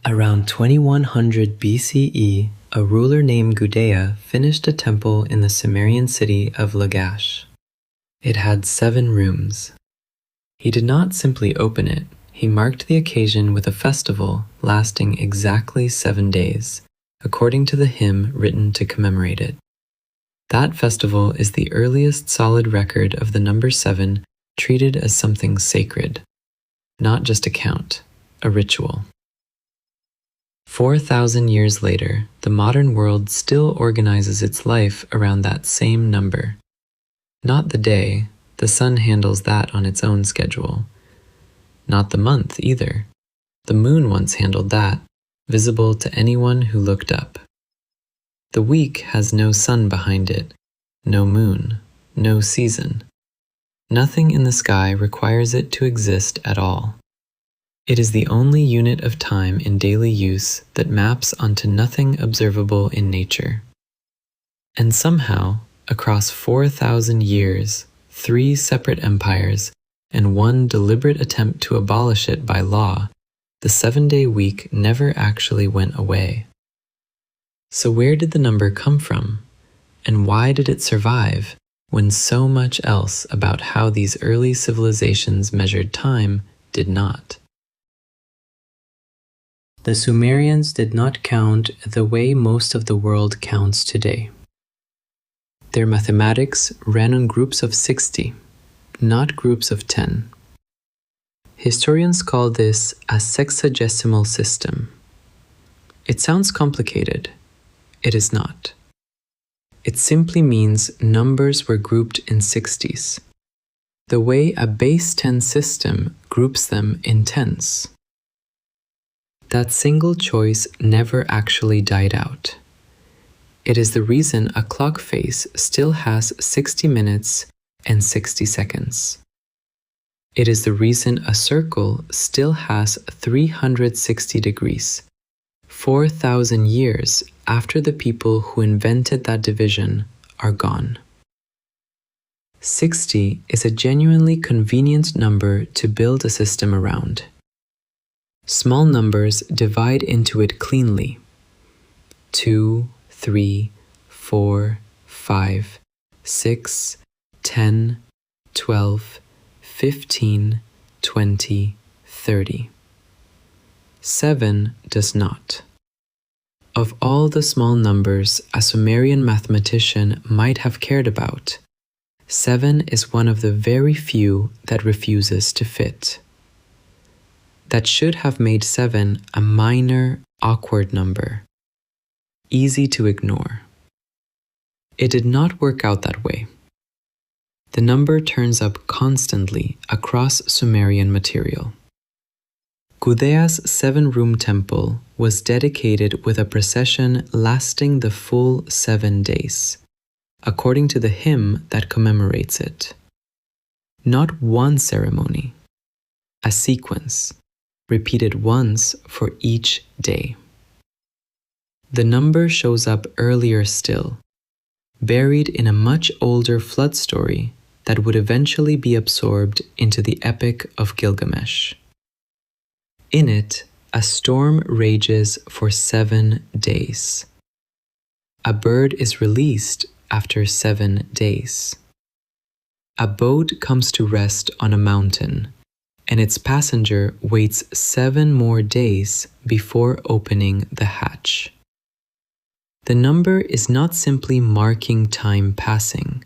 Around 2100 BCE, a ruler named Gudea finished a temple in the Sumerian city of Lagash. It had 7 rooms. He did not simply open it, he marked the occasion with a festival lasting exactly 7 days, according to the hymn written to commemorate it. That festival is the earliest solid record of the number 7 treated as something sacred, not just a count, a ritual. 4,000 years later, the modern world still organizes its life around that same number. Not the day, the sun handles that on its own schedule. Not the month either. The moon once handled that, visible to anyone who looked up. The week has no sun behind it, no moon, no season. Nothing in the sky requires it to exist at all. It is the only unit of time in daily use that maps onto nothing observable in nature. And somehow, across 4,000 years, 3 separate empires, and 1 deliberate attempt to abolish it by law, the 7-day week never actually went away. So where did the number come from? And why did it survive when so much else about how these early civilizations measured time did not? The Sumerians did not count the way most of the world counts today. Their mathematics ran on groups of 60, not groups of 10. Historians call this a sexagesimal system. It sounds complicated. It is not. It simply means numbers were grouped in 60s, the way a base 10 system groups them in tens. That single choice never actually died out. It is the reason a clock face still has 60 minutes and 60 seconds. It is the reason a circle still has 360 degrees, 4,000 years after the people who invented that division are gone. 60 is a genuinely convenient number to build a system around. Small numbers divide into it cleanly. 2, 3, 4, 5, 6, 10, 12, 15, 20, 30. 7 does not. Of all the small numbers a Sumerian mathematician might have cared about, 7 is one of the very few that refuses to fit. That should have made 7 a minor, awkward number, easy to ignore. It did not work out that way. The number turns up constantly across Sumerian material. Gudea's 7-room temple was dedicated with a procession lasting the full 7 days, according to the hymn that commemorates it. Not one ceremony, a sequence, repeated once for each day. The number shows up earlier still, buried in a much older flood story that would eventually be absorbed into the Epic of Gilgamesh. In it, a storm rages for 7 days. A bird is released after 7 days. A boat comes to rest on a mountain, and its passenger waits 7 more days before opening the hatch. The number is not simply marking time passing.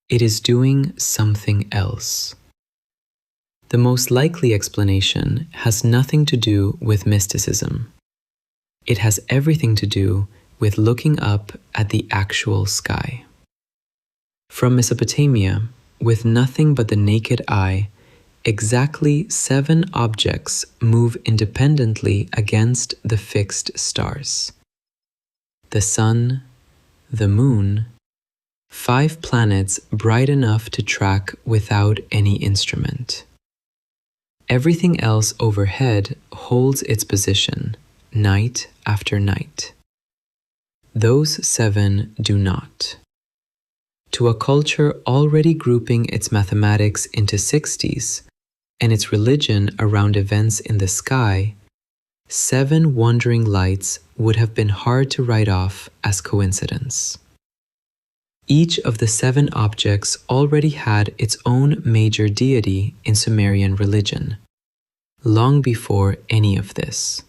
It is doing something else. The most likely explanation has nothing to do with mysticism. It has everything to do with looking up at the actual sky. From Mesopotamia, with nothing but the naked eye, exactly 7 objects move independently against the fixed stars. The sun, the moon, 5 planets bright enough to track without any instrument. Everything else overhead holds its position, night after night. Those 7 do not. To a culture already grouping its mathematics into 60s, and its religion around events in the sky, 7 wandering lights would have been hard to write off as coincidence. Each of the 7 objects already had its own major deity in Sumerian religion, long before any of this.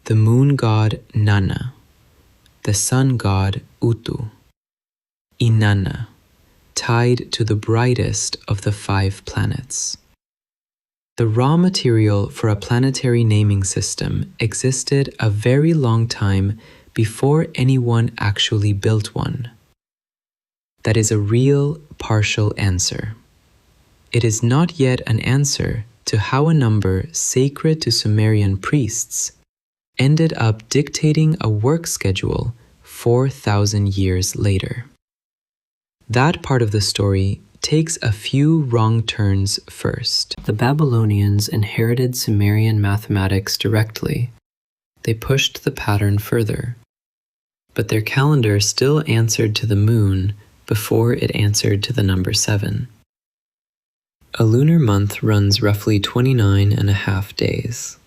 The moon god Nanna, the sun god Utu, Inanna, tied to the brightest of the 5 planets. The raw material for a planetary naming system existed a very long time before anyone actually built one. That is a real partial answer. It is not yet an answer to how a number sacred to Sumerian priests ended up dictating a work schedule 4,000 years later. That part of the story takes a few wrong turns first. The Babylonians inherited Sumerian mathematics directly. They pushed the pattern further. But their calendar still answered to the moon before it answered to the number 7. A lunar month runs roughly 29.5 days.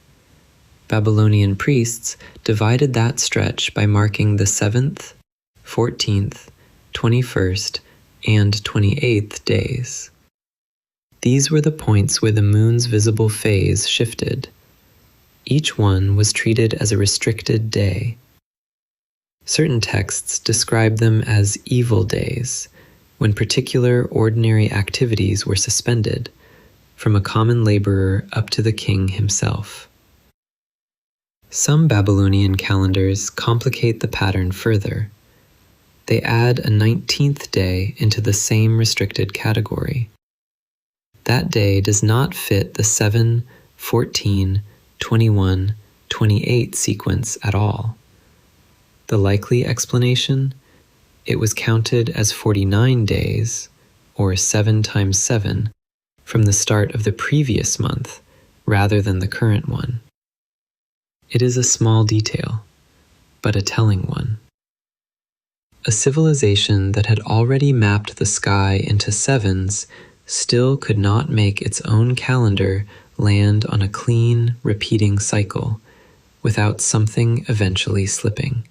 Babylonian priests divided that stretch by marking the 7th, 14th, 21st, and 28th days. These were the points where the moon's visible phase shifted. Each one was treated as a restricted day. Certain texts describe them as evil days, when particular ordinary activities were suspended, from a common laborer up to the king himself. Some Babylonian calendars complicate the pattern further. They add a 19th day into the same restricted category. That day does not fit the 7, 14, 21, 28 sequence at all. The likely explanation? It was counted as 49 days, or 7 times 7, from the start of the previous month, rather than the current one. It is a small detail, but a telling one. A civilization that had already mapped the sky into 7s still could not make its own calendar land on a clean, repeating cycle, without something eventually slipping.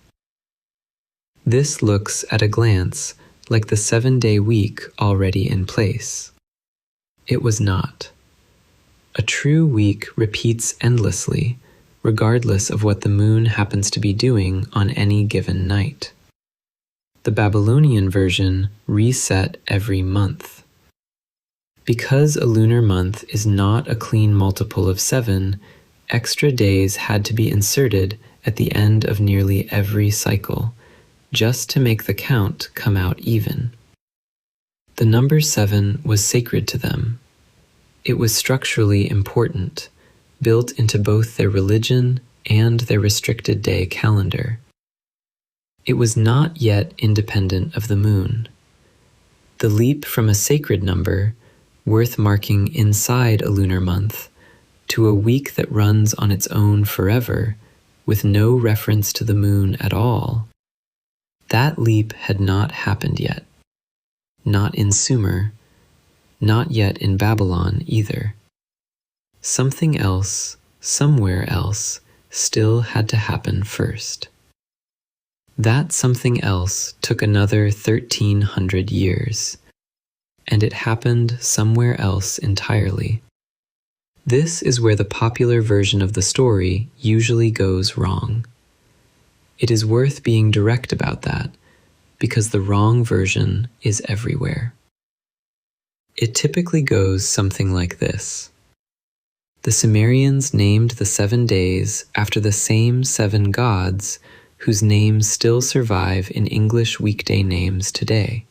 This looks at a glance like the 7-day week already in place. It was not. A true week repeats endlessly, regardless of what the moon happens to be doing on any given night. The Babylonian version reset every month. Because a lunar month is not a clean multiple of 7, extra days had to be inserted at the end of nearly every cycle, just to make the count come out even. The number 7 was sacred to them. It was structurally important, built into both their religion and their restricted day calendar. It was not yet independent of the moon. The leap from a sacred number, worth marking inside a lunar month, to a week that runs on its own forever, with no reference to the moon at all, that leap had not happened yet. Not in Sumer, not yet in Babylon either. Something else, somewhere else, still had to happen first. That something else took another 1,300 years, and it happened somewhere else entirely. This is where the popular version of the story usually goes wrong. It is worth being direct about that, because the wrong version is everywhere. It typically goes something like this. The Sumerians named the 7 days after the same 7 gods whose names still survive in English weekday names today.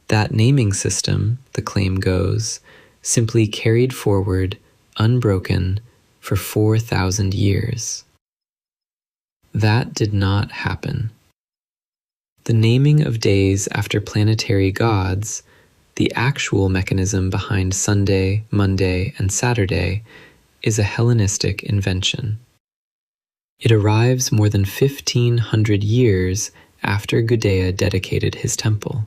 That naming system, the claim goes, simply carried forward, unbroken, for 4,000 years. That did not happen. The naming of days after planetary gods, the actual mechanism behind Sunday, Monday, and Saturday, is a Hellenistic invention. It arrives more than 1,500 years after Gudea dedicated his temple.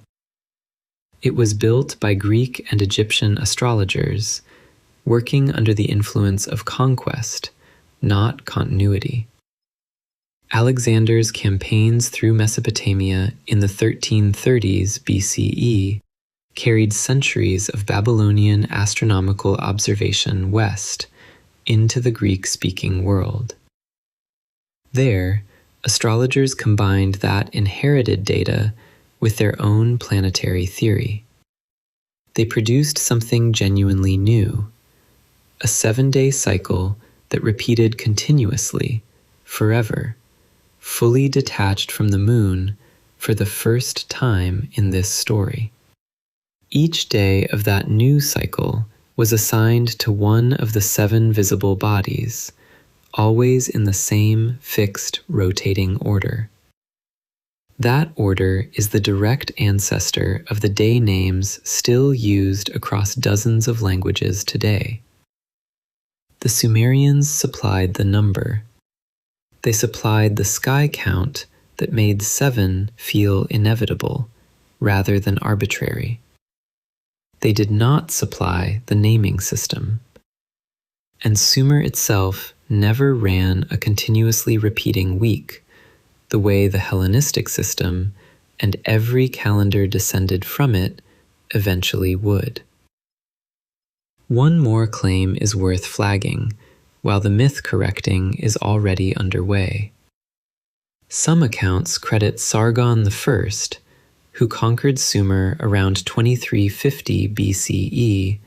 It was built by Greek and Egyptian astrologers, working under the influence of conquest, not continuity. Alexander's campaigns through Mesopotamia in the 1330s BCE carried centuries of Babylonian astronomical observation west into the Greek-speaking world. There, astrologers combined that inherited data with their own planetary theory. They produced something genuinely new, a 7-day cycle that repeated continuously, forever, fully detached from the moon for the first time in this story. Each day of that new cycle was assigned to one of the 7 visible bodies, always in the same fixed rotating order. That order is the direct ancestor of the day names still used across dozens of languages today. The Sumerians supplied the number. They supplied the sky count that made 7 feel inevitable rather than arbitrary. They did not supply the naming system. And Sumer itself never ran a continuously repeating week, the way the Hellenistic system and every calendar descended from it eventually would. One more claim is worth flagging, while the myth correcting is already underway. Some accounts credit Sargon I, who conquered Sumer around 2350 BCE,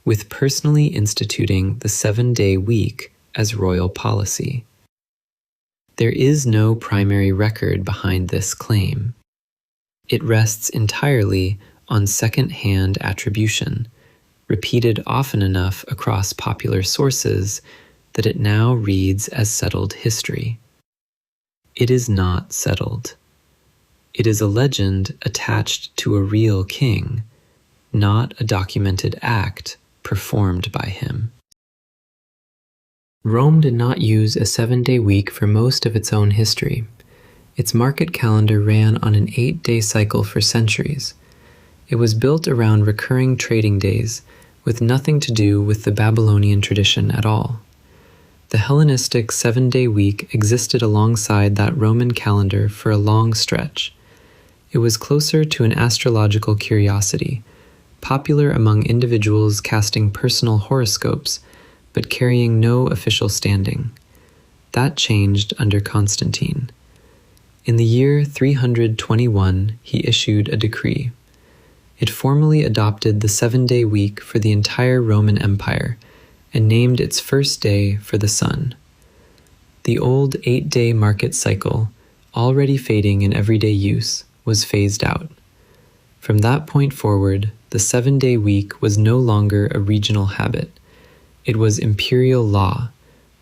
with personally instituting the 7-day week as royal policy. There is no primary record behind this claim. It rests entirely on second-hand attribution, repeated often enough across popular sources that it now reads as settled history. It is not settled. It is a legend attached to a real king, not a documented act performed by him. Rome did not use a 7-day week for most of its own history. Its market calendar ran on an 8-day cycle for centuries. It was built around recurring trading days, with nothing to do with the Babylonian tradition at all. The Hellenistic 7-day week existed alongside that Roman calendar for a long stretch. It was closer to an astrological curiosity, popular among individuals casting personal horoscopes, but carrying no official standing. That changed under Constantine. In the year 321, he issued a decree. It formally adopted the 7-day week for the entire Roman Empire and named its first day for the sun. The old 8-day market cycle, already fading in everyday use, was phased out. From that point forward, the 7-day week was no longer a regional habit. It was imperial law,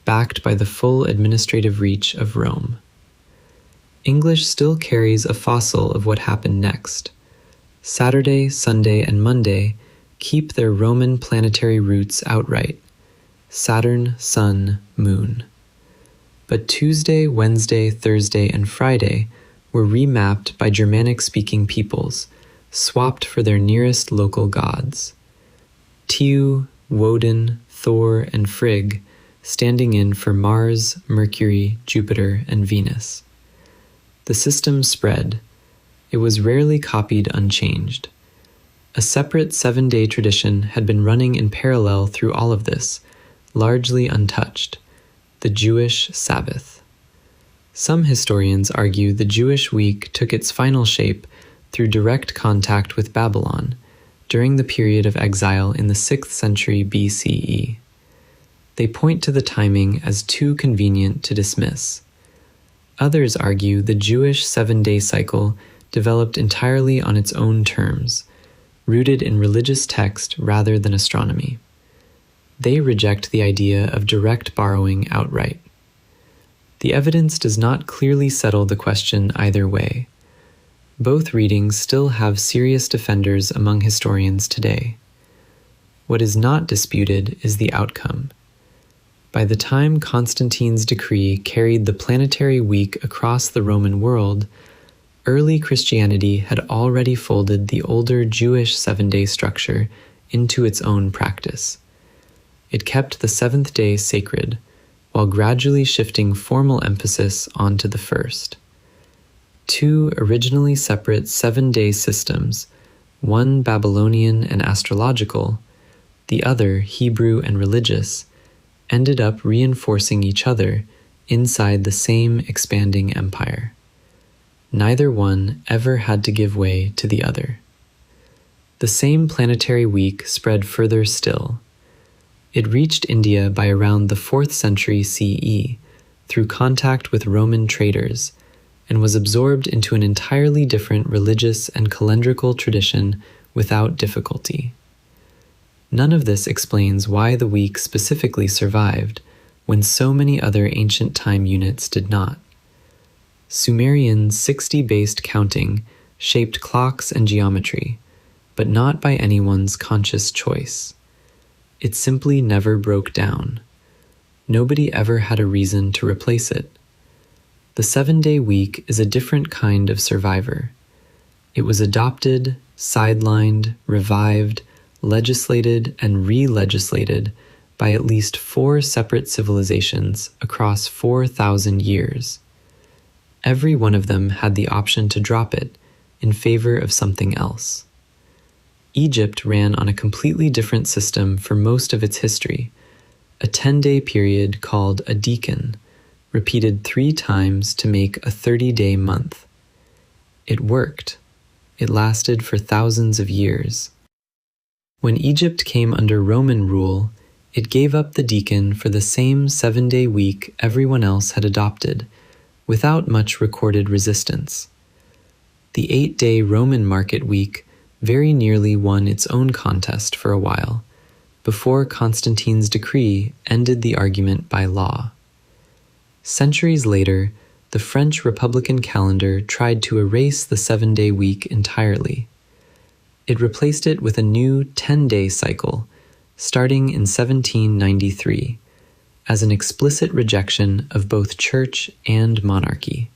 backed by the full administrative reach of Rome. English still carries a fossil of what happened next. Saturday, Sunday, and Monday keep their Roman planetary roots outright: Saturn, Sun, Moon. But Tuesday, Wednesday, Thursday, and Friday were remapped by Germanic-speaking peoples, swapped for their nearest local gods. Tiw, Woden, Thor, and Frigg standing in for Mars, Mercury, Jupiter, and Venus. The system spread. It was rarely copied unchanged. A separate 7-day tradition had been running in parallel through all of this, largely untouched: the Jewish Sabbath. Some historians argue the Jewish week took its final shape through direct contact with Babylon during the period of exile in the 6th century BCE. They point to the timing as too convenient to dismiss. Others argue the Jewish 7-day cycle developed entirely on its own terms, rooted in religious text rather than astronomy. They reject the idea of direct borrowing outright. The evidence does not clearly settle the question either way. Both readings still have serious defenders among historians today. What is not disputed is the outcome. By the time Constantine's decree carried the planetary week across the Roman world, early Christianity had already folded the older Jewish 7-day structure into its own practice. It kept the 7th day sacred, while gradually shifting formal emphasis onto the first. Two originally separate 7-day systems, one Babylonian and astrological, the other Hebrew and religious, ended up reinforcing each other inside the same expanding empire. Neither one ever had to give way to the other. The same planetary week spread further still. It reached India by around the 4th century CE through contact with Roman traders, and was absorbed into an entirely different religious and calendrical tradition without difficulty. None of this explains why the week specifically survived, when so many other ancient time units did not. Sumerian 60-based counting shaped clocks and geometry, but not by anyone's conscious choice. It simply never broke down. Nobody ever had a reason to replace it. The 7-day week is a different kind of survivor. It was adopted, sidelined, revived, legislated, and re-legislated by at least 4 separate civilizations across 4,000 years. Every one of them had the option to drop it in favor of something else. Egypt ran on a completely different system for most of its history, a 10-day period called a decan, repeated 3 times to make a 30-day month. It worked. It lasted for thousands of years. When Egypt came under Roman rule, it gave up the decan for the same 7-day week everyone else had adopted, without much recorded resistance. The 8-day Roman market week very nearly won its own contest for a while, before Constantine's decree ended the argument by law. Centuries later, the French Republican calendar tried to erase the 7-day week entirely. It replaced it with a new 10-day cycle, starting in 1793, as an explicit rejection of both church and monarchy.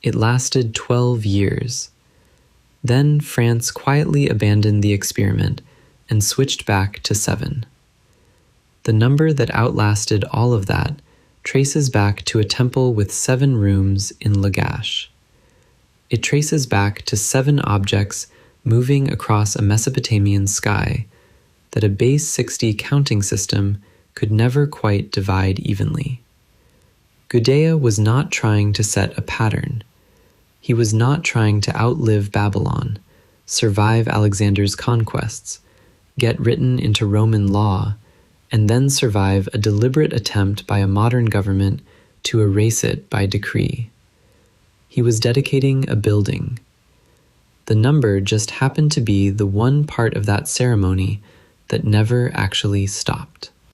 It lasted 12 years. Then France quietly abandoned the experiment and switched back to 7. The number that outlasted all of that traces back to a temple with 7 rooms in Lagash. It traces back to 7 objects moving across a Mesopotamian sky that a base 60 counting system could never quite divide evenly. Gudea was not trying to set a pattern. He was not trying to outlive Babylon, survive Alexander's conquests, get written into Roman law, and then survive a deliberate attempt by a modern government to erase it by decree. He was dedicating a building. The number just happened to be the one part of that ceremony that never actually stopped.